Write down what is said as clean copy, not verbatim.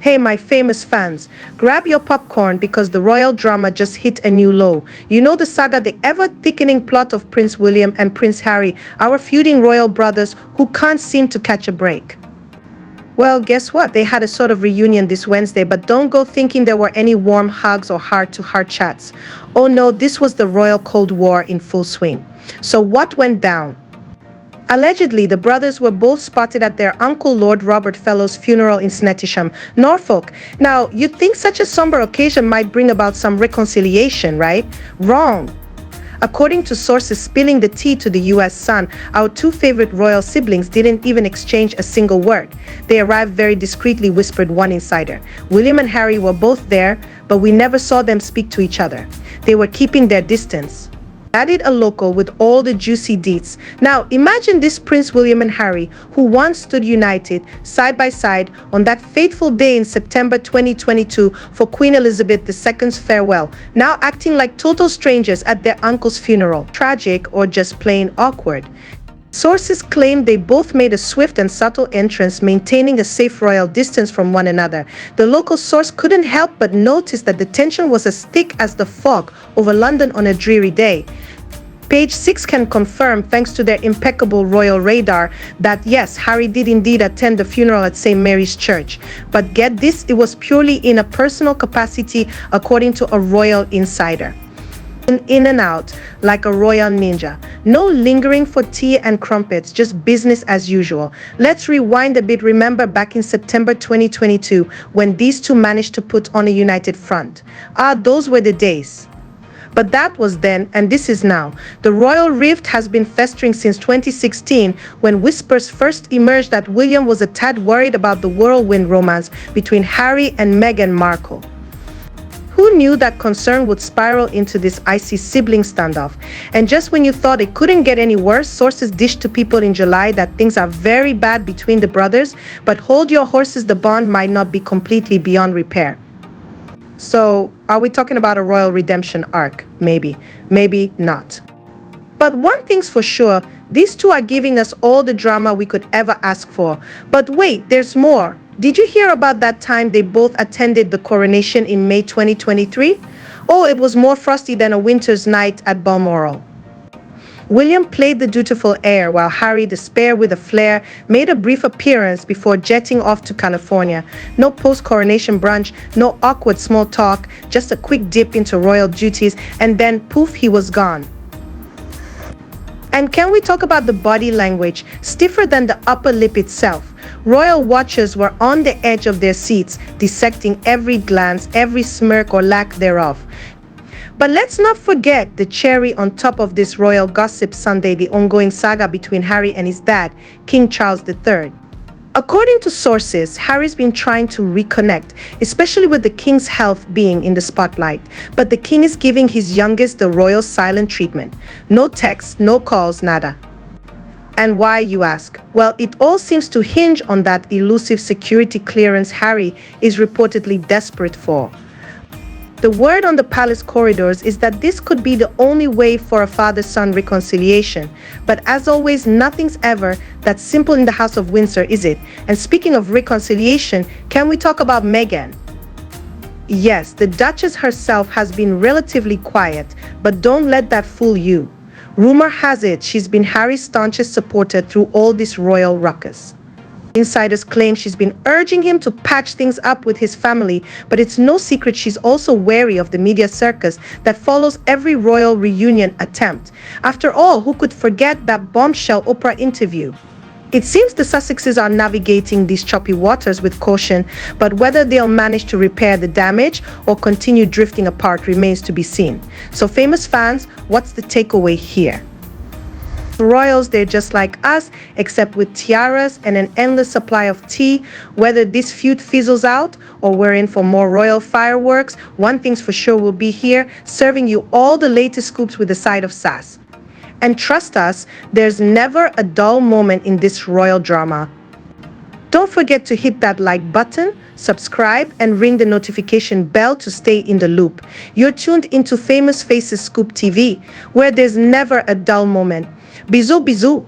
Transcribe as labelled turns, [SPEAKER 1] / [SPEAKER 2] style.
[SPEAKER 1] Hey, my famous fans, grab your popcorn because the royal drama just hit a new low. You know the saga, the ever-thickening plot of Prince William and Prince Harry, our feuding royal brothers who can't seem to catch a break. Well, guess what? They had a sort of reunion this Wednesday, but don't go thinking there were any warm hugs or heart-to-heart chats. Oh no, this was the royal Cold War in full swing. So what went down? Allegedly, the brothers were both spotted at their uncle Lord Robert Fellow's funeral in Snettisham, Norfolk. Now, you'd think such a somber occasion might bring about some reconciliation, right? Wrong. According to sources spilling the tea to the US Sun, our two favorite royal siblings didn't even exchange a single word. They arrived very discreetly, whispered one insider. William and Harry were both there, but we never saw them speak to each other. They were keeping their distance. Added a local with all the juicy deets. Now imagine this Prince William and Harry, who once stood united side by side on that fateful day in September 2022 for Queen Elizabeth II's farewell, now acting like total strangers at their uncle's funeral. Tragic or just plain awkward? Sources claim they both made a swift and subtle entrance, maintaining a safe royal distance from one another. The local source couldn't help but notice that the tension was as thick as the fog over London on a dreary day. Page 6 can confirm, thanks to their impeccable royal radar, that yes, Harry did indeed attend the funeral at St. Mary's Church. But get this, it was purely in a personal capacity, according to a royal insider. In and out like a royal ninja. No lingering for tea and crumpets, just business as usual. Let's rewind a bit. Remember back in September 2022 when these two managed to put on a united front. Those were the days. But that was then, and this is now. The royal rift has been festering since 2016 when whispers first emerged that William was a tad worried about the whirlwind romance between Harry and Meghan Markle. Who knew that concern would spiral into this icy sibling standoff? And just when you thought it couldn't get any worse, sources dished to people in July that things are very bad between the brothers, but hold your horses, the bond might not be completely beyond repair. So, are we talking about a royal redemption arc? Maybe, maybe not. But one thing's for sure, these two are giving us all the drama we could ever ask for. But wait, there's more. Did you hear about that time they both attended the coronation in May 2023? Oh, it was more frosty than a winter's night at Balmoral. William played the dutiful heir while Harry, the spare with a flair, made a brief appearance before jetting off to California. No post-coronation brunch, no awkward small talk, just a quick dip into royal duties, and then poof, he was gone. And can we talk about the body language, stiffer than the upper lip itself? Royal watchers were on the edge of their seats, dissecting every glance, every smirk or lack thereof. But let's not forget the cherry on top of this royal gossip Sunday, the ongoing saga between Harry and his dad, King Charles III. According to sources, Harry's been trying to reconnect, especially with the king's health being in the spotlight. But the king is giving his youngest the royal silent treatment. No texts, no calls, nada. And why, you ask? Well, it all seems to hinge on that elusive security clearance Harry is reportedly desperate for. The word on the palace corridors is that this could be the only way for a father-son reconciliation. But as always, nothing's ever that simple in the House of Windsor, is it? And speaking of reconciliation, can we talk about Meghan? Yes, the Duchess herself has been relatively quiet, but don't let that fool you. Rumor has it she's been Harry's staunchest supporter through all this royal ruckus. Insiders claim she's been urging him to patch things up with his family, but it's no secret she's also wary of the media circus that follows every royal reunion attempt. After all, who could forget that bombshell Oprah interview? It seems the Sussexes are navigating these choppy waters with caution, but whether they'll manage to repair the damage or continue drifting apart remains to be seen. So famous fans, what's the takeaway here? Royals, they're just like us, except with tiaras and an endless supply of tea. Whether this feud fizzles out or we're in for more royal fireworks, one thing's for sure, we'll be here serving you all the latest scoops with a side of sass. And trust us, there's never a dull moment in this royal drama. Don't forget to hit that like button, subscribe, and ring the notification bell to stay in the loop. You're tuned into Famous Faces Scoop TV, where there's never a dull moment. Bisous, bisous.